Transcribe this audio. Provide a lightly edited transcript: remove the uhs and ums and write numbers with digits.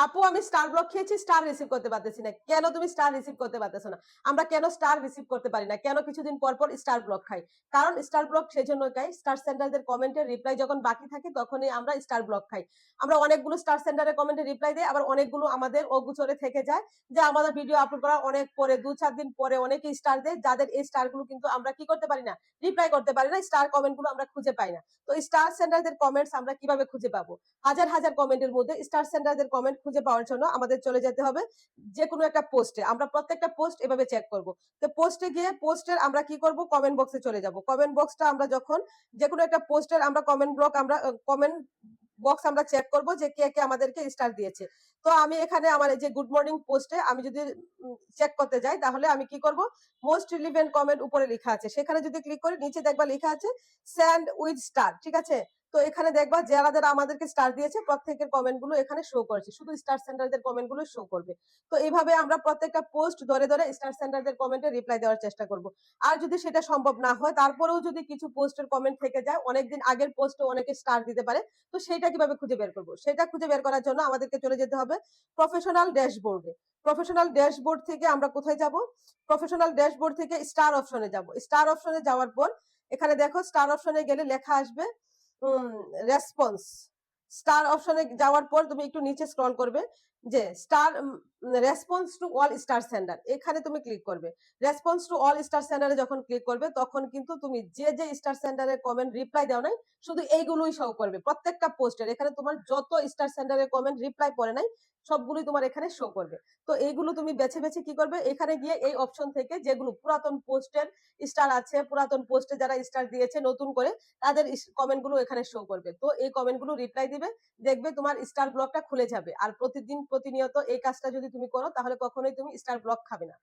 আপু আমি star block খেয়েছি, স্টার রিসিভ করতে পারতেছি না। কেন তুমি স্টার রিসিভ করতে পারতেছো না? আমরা কেন স্টার রিসিভ করতে পারি না? কেন কিছুদিন পর পর স্টার ব্লক খাই? কারণ স্টার ব্লক সেজন্য খাই, স্টার সেন্ডারদের কমেন্টের রিপ্লাই যখন বাকি থাকে তখনই আমরা স্টার ব্লক খাই। আমরা অনেকগুলো স্টার সেন্ডারের কমেন্টে রিপ্লাই দেই, আবার অনেকগুলো আমাদের অগোচরে থেকে যায় যে আমাদের ভিডিও আপলোড করার অনেক পরে ২-৪ দিন পরে অনেকেই স্টার দেয়, যাদের এই স্টার গুলো কিন্তু আমরা কি করতে পারি না? রিপ্লাই করতে পারি না। স্টার কমেন্ট গুলো আমরা খুঁজে পাই না। তো স্টার সেন্ডারদের কমেন্টস আমরা কিভাবে খুঁজে পাবো? হাজার হাজার কমেন্টের মধ্যে স্টার সেন্ডারদের কমেন্ট খুঁজে পাওয়ার জন্য আমাদের চলে যেতে হবে যে কোনো একটা পোস্টে। আমরা প্রত্যেকটা পোস্ট এভাবে চেক করব। তো পোস্টে গিয়ে পোস্টের আমরা কি করব? কমেন্ট বক্সে চলে যাব। কমেন্ট বক্সটা আমরা যখন যে কোনো একটা পোস্টের আমরা কমেন্ট ব্লক আমরা কমেন্ট বক্স আমরা চেক করব যে কে কে আমাদেরকে স্টার দিয়েছে। তো আমি এখানে আমার এই যে গুড মর্নিং পোস্টে আমি যদি চেক করতে যাই তাহলে আমি কি করব? মোস্ট রিলিভেন্ট কমেন্ট উপরে লেখা আছে। সেখানে যদি ক্লিক করি নিচে দেখবা লেখা আছে সেন্ড উইথ স্টার। ঠিক আছে? তো এখানে দেখবা যারা যারা আমাদেরকে স্টার দিয়েছে প্রত্যেকের কমেন্ট গুলো এখানে শো করছে, শুধু স্টার সেন্ডারদের কমেন্ট গুলো শো করবে। তো এইভাবে আমরা প্রত্যেকটা পোস্ট ধরে ধরে স্টার সেন্ডারদের কমেন্টে রিপ্লাই দেওয়ার চেষ্টা করব। আর যদি সেটা সম্ভব না হয়, তারপরেও যদি কিছু পোস্টের কমেন্ট থেকে যায়, অনেকদিন আগের পোস্টে অনেকে স্টার দিতে পারে, তো সেটা কিভাবে খুঁজে বের করব? সেটা খুঁজে বের করার জন্য আমাদেরকে চলে যেতে হবে প্রফেশনাল ড্যাশবোর্ডে। প্রফেশনাল ড্যাশবোর্ড থেকে আমরা কোথায় যাব? প্রফেশনাল ড্যাশবোর্ড থেকে স্টার অপশনে যাব। স্টার অপশনে যাওয়ার পর এখানে দেখো স্টার অপশনে গেলে লেখা আসবে রেসপন্স। স্টার অপশনে যাওয়ার পর তুমি একটু নিচে স্ক্রল করবে যে star response to all star sender, এখানে তুমি ক্লিক করবে। রেসপন্স টু অল স্টার সেন্ডারে যখন ক্লিক করবে তখন কিন্তু তুমি যে যে স্টার সেন্ডারের কমেন্ট রিপ্লাই দাও নাই শুধু এইগুলোই শো করবে প্রত্যেকটা পোস্টের। এখানে তোমার যত স্টার সেন্ডারের কমেন্ট রিপ্লাই পড়ে নাই সবগুলোই তোমার এখানে শো করবে। তো এইগুলো তুমি বেছে বেছে কি করবে? এখানে গিয়ে এই অপশন থেকে যেগুলো পুরাতন পোস্টের স্টার আছে, পুরাতন পোস্টে যারা স্টার দিয়েছে নতুন করে তাদের কমেন্ট গুলো এখানে শো করবে। তো এই কমেন্ট গুলো রিপ্লাই দিবে, দেখবে তোমার স্টার ব্লকটা খুলে যাবে। আর প্রতিদিন প্রতিনিয়ত এই কাজটা যদি তুমি করো তাহলে কখনোই তুমি স্টার ব্লক খাবে না।